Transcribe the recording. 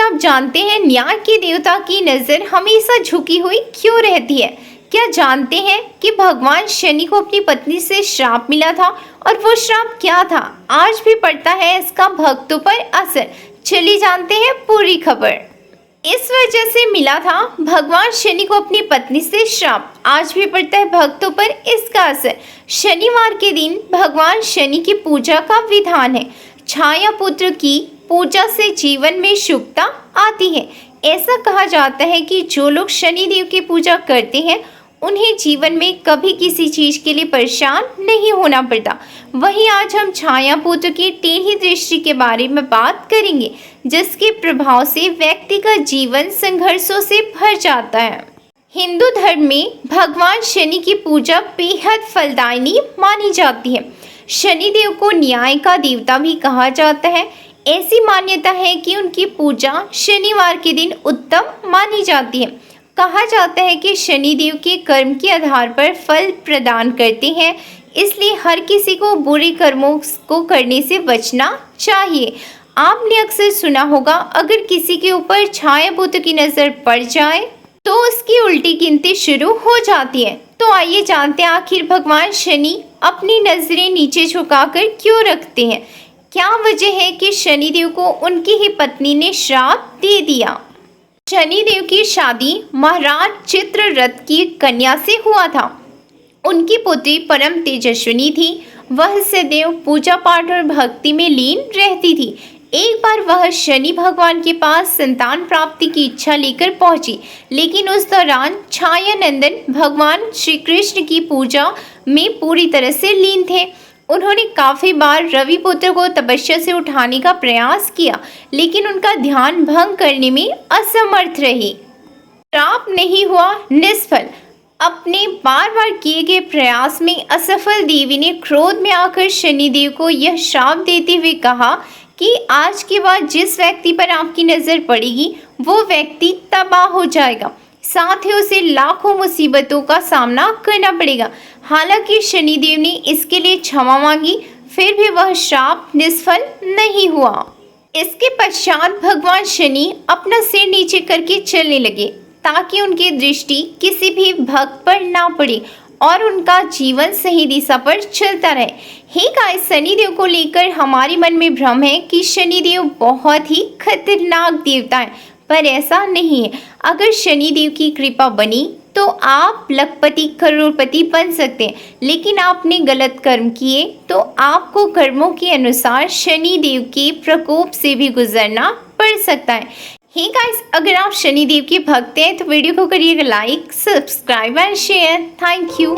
क्या आप जानते हैं न्याय के देवता की नज़र हमेशा झुकी हुई क्यों रहती है? क्या जानते हैं कि भगवान शनि को अपनी पत्नी से श्राप मिला था और वो श्राप क्या था? आज भी पड़ता है इसका भक्तों पर असर। चलिए जानते हैं पूरी खबर। इस वजह से मिला था भगवान शनि को अपनी पत्नी से श्राप। आज भी पड़ता है भक्तों पर इसका असर। शनिवार के दिन भगवान शनि की पूजा का विधान है। छाया पुत्र की पूजा से जीवन में शुभता आती है। ऐसा कहा जाता है कि जो लोग शनि देव की पूजा करते हैं उन्हें जीवन में कभी किसी चीज के लिए परेशान नहीं होना पड़ता। वहीं आज हम छाया पुत्र की टेढ़ी दृष्टि के बारे में बात करेंगे, जिसके प्रभाव से व्यक्ति का जीवन संघर्षों से भर जाता है। हिंदू धर्म में भगवान शनि की पूजा बेहद फलदायिनी मानी जाती है। शनि देव को न्याय का देवता भी कहा जाता है। ऐसी मान्यता है कि उनकी पूजा शनिवार के दिन उत्तम मानी जाती है। कहा जाता है कि शनि देव के कर्म के आधार पर फल प्रदान करते हैं, इसलिए हर किसी को बुरे कर्मों को करने से बचना चाहिए। आपने अक्सर सुना होगा, अगर किसी के ऊपर छाया पुत्र की नज़र पड़ जाए तो उसकी उल्टी गिनती शुरू हो जाती है। तो आइए जानते हैं आखिर भगवान शनि अपनी नजरें नीचे झुकाकर क्यों रखते हैं। क्या वजह है कि शनिदेव को उनकी ही पत्नी ने श्राप दे दिया? शनिदेव की शादी महाराज चित्ररथ की कन्या से हुआ था। उनकी पुत्री परम तेजस्विनी थी। वह सदैव पूजा पाठ और भक्ति में लीन रहती थी। एक बार वह शनि भगवान के पास संतान प्राप्ति की इच्छा लेकर पहुंची, लेकिन उस दौरान छाया नंदन भगवान श्री कृष्ण की पूजा में पूरी तरह से लीन थे। उन्होंने काफ़ी बार रवि पुत्र को तपस्या से उठाने का प्रयास किया, लेकिन उनका ध्यान भंग करने में असमर्थ रही। श्राप नहीं हुआ निष्फल। अपने बार बार किए गए प्रयास में असफल देवी ने क्रोध में आकर शनिदेव को यह श्राप देते हुए कहा कि आज के बाद जिस व्यक्ति पर आपकी नज़र पड़ेगी वो व्यक्ति तबाह हो जाएगा, साथ ही उसे लाखों मुसीबतों का सामना करना पड़ेगा। हालांकि शनिदेव ने इसके लिए क्षमा मांगी, फिर भी वह श्राप निष्फल नहीं हुआ। इसके पश्चात भगवान शनि अपना सिर नीचे करके चलने लगे, ताकि उनकी दृष्टि किसी भी भक्त पर ना पड़े और उनका जीवन सही दिशा पर चलता रहे। हे गाइस, शनिदेव को लेकर हमारे मन में भ्रम है कि शनिदेव बहुत ही खतरनाक देवता है, पर ऐसा नहीं है। अगर शनिदेव की कृपा बनी तो आप लखपति करोड़पति बन सकते हैं, लेकिन आपने गलत कर्म किए तो आपको कर्मों के अनुसार शनिदेव के प्रकोप से भी गुजरना पड़ सकता है। हे गाइस, अगर आप शनिदेव के भक्त हैं तो वीडियो को करिएगा like, subscribe and share. Thank you.